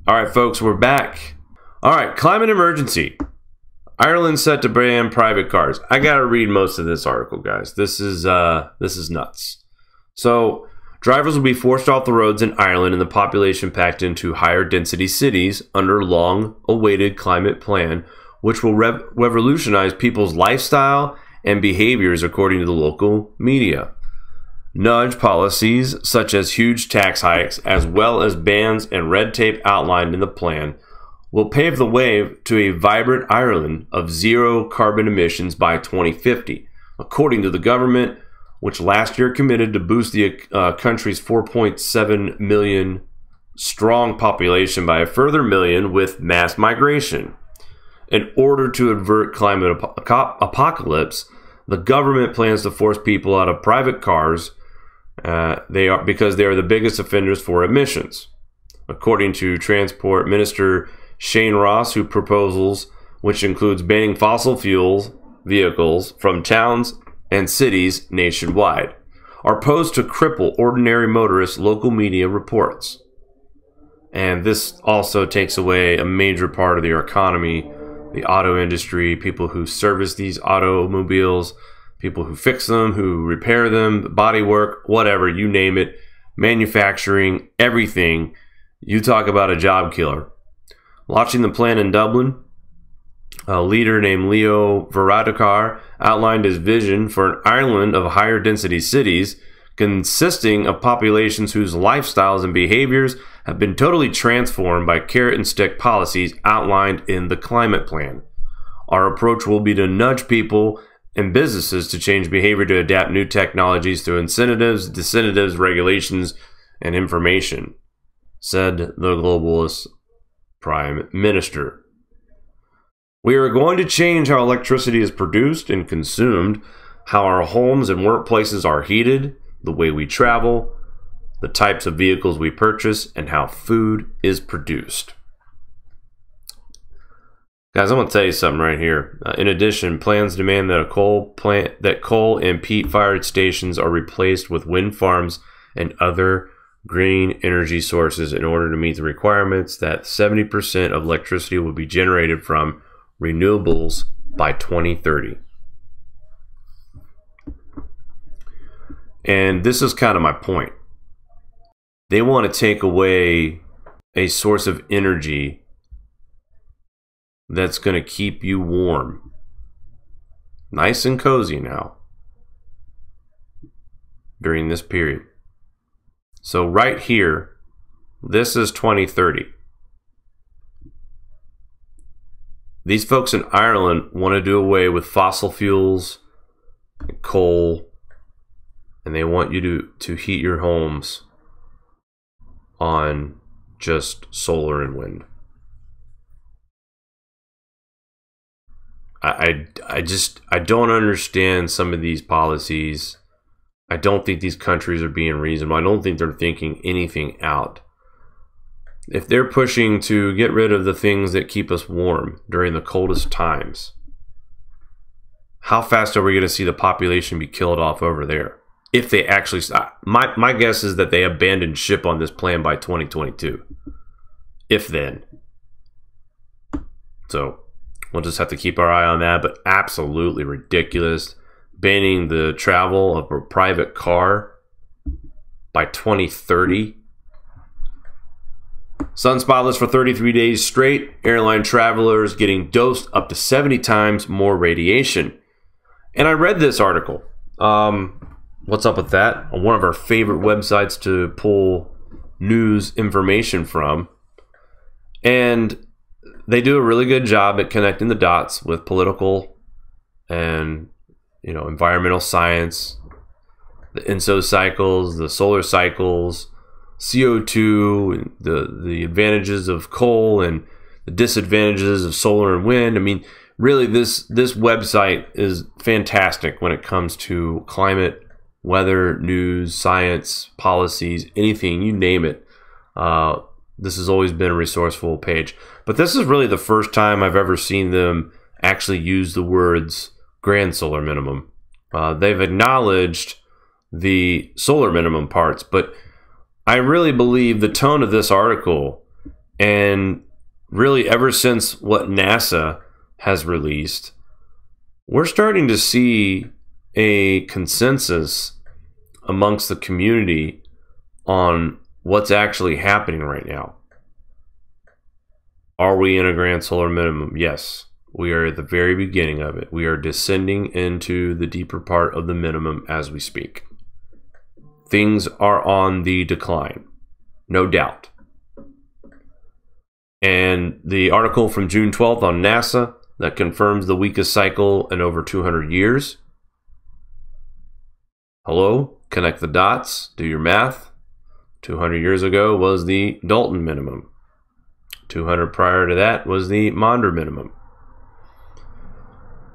All right, folks, we're back. All right, climate emergency. Ireland set to ban private cars. I gotta read most of this article, guys. This is nuts. So, drivers will be forced off the roads in Ireland and the population packed into higher density cities under long-awaited climate plan, which will revolutionize people's lifestyle and behaviors, according to the local media. Nudge policies such as huge tax hikes, as well as bans and red tape outlined in the plan, will pave the way to a vibrant Ireland of zero carbon emissions by 2050, according to the government, which last year committed to boost the country's 4.7 million strong population by a further million with mass migration. In order to avert climate apocalypse, the government plans to force people out of private cars because they are the biggest offenders for emissions. According to Transport Minister Shane Ross, who proposals, which includes banning fossil fuels vehicles from towns and cities nationwide, are posed to cripple ordinary motorists, local media reports. And this also takes away a major part of their economy, the auto industry, people who service these automobiles, people who fix them, who repair them, body work, whatever, you name it, manufacturing, everything. You talk about a job killer. Launching the plan in Dublin, a leader named Leo Varadkar outlined his vision for an Ireland of higher density cities consisting of populations whose lifestyles and behaviors have been totally transformed by carrot and stick policies outlined in the climate plan. Our approach will be to nudge people and businesses to change behavior to adapt new technologies through incentives, disincentives, regulations, and information, said the globalist Prime Minister. We are going to change how electricity is produced and consumed, how our homes and workplaces are heated, the way we travel, the types of vehicles we purchase, and how food is produced. Guys, I'm going to tell you something right here. In addition, plans demand that coal and peat-fired stations are replaced with wind farms and other green energy sources in order to meet the requirements that 70% of electricity will be generated from renewables by 2030. And this is kind of my point. They want to take away a source of energy that's going to keep you warm. Nice and cozy now during this period. So right here, this is 2030. These folks in Ireland want to do away with fossil fuels and coal, and they want you to heat your homes on just solar and wind. I don't understand some of these policies. I don't think these countries are being reasonable. I don't think they're thinking anything out. If they're pushing to get rid of the things that keep us warm during the coldest times, how fast are we going to see the population be killed off over there? If they actually stop. My guess is that they abandon ship on this plan by 2022. If then. So we'll just have to keep our eye on that, but absolutely ridiculous. Banning the travel of a private car by 2030. Sun spotless for 33 days straight. Airline travelers getting dosed up to 70 times more radiation. And I read this article. What's up with that? On one of our favorite websites to pull news information from. And they do a really good job at connecting the dots with political and environmental science, the ENSO cycles, the solar cycles, CO2, the advantages of coal and the disadvantages of solar and wind. I mean, really, this website is fantastic when it comes to climate, weather, news, science, policies, anything, you name it. This has always been a resourceful page. But this is really the first time I've ever seen them actually use the words grand solar minimum. They've acknowledged the solar minimum parts, but I really believe the tone of this article And really, ever since what NASA has released, we're starting to see a consensus amongst the community on what's actually happening right now. Are we in a grand solar minimum? Yes, we are at the very beginning of it. We are descending into the deeper part of the minimum as we speak. Things are on the decline, no doubt. And the article from June 12th on NASA that confirms the weakest cycle in over 200 years. Hello? Connect the dots. Do your math. 200 years ago was the Dalton minimum. 200 prior to that was the Maunder minimum.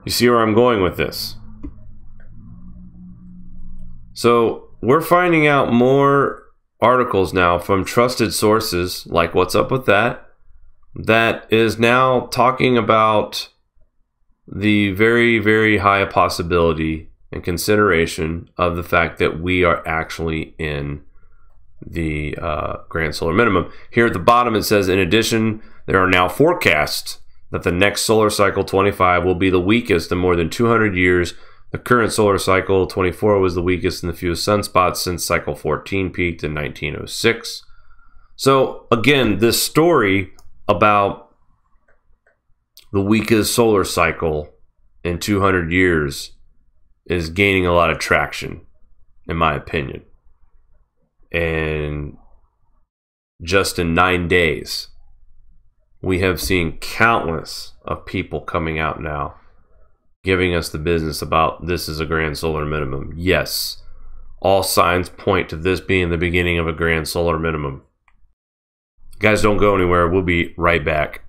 You see where I'm going with this? So we're finding out more articles now from trusted sources, like What's Up With That, that is now talking about the very, very high possibility and consideration of the fact that we are actually in the grand solar minimum. Here at the bottom it says, in addition, there are now forecasts that the next solar cycle 25 will be the weakest in more than 200 years. The current solar cycle 24 was the weakest and the fewest sunspots since cycle 14 peaked in 1906. So again, this story about the weakest solar cycle in 200 years is gaining a lot of traction, in my opinion. And just in 9 days, we have seen countless of people coming out now giving us the business about this is a grand solar minimum. Yes, all signs point to this being the beginning of a grand solar minimum. Guys, don't go anywhere. We'll be right back.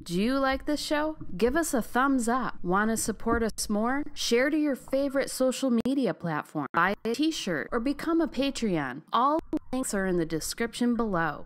Do you like this show? Give us a thumbs up. Want to support us more? Share to your favorite social media platform. Buy a t-shirt or become a Patreon. All links are in the description below.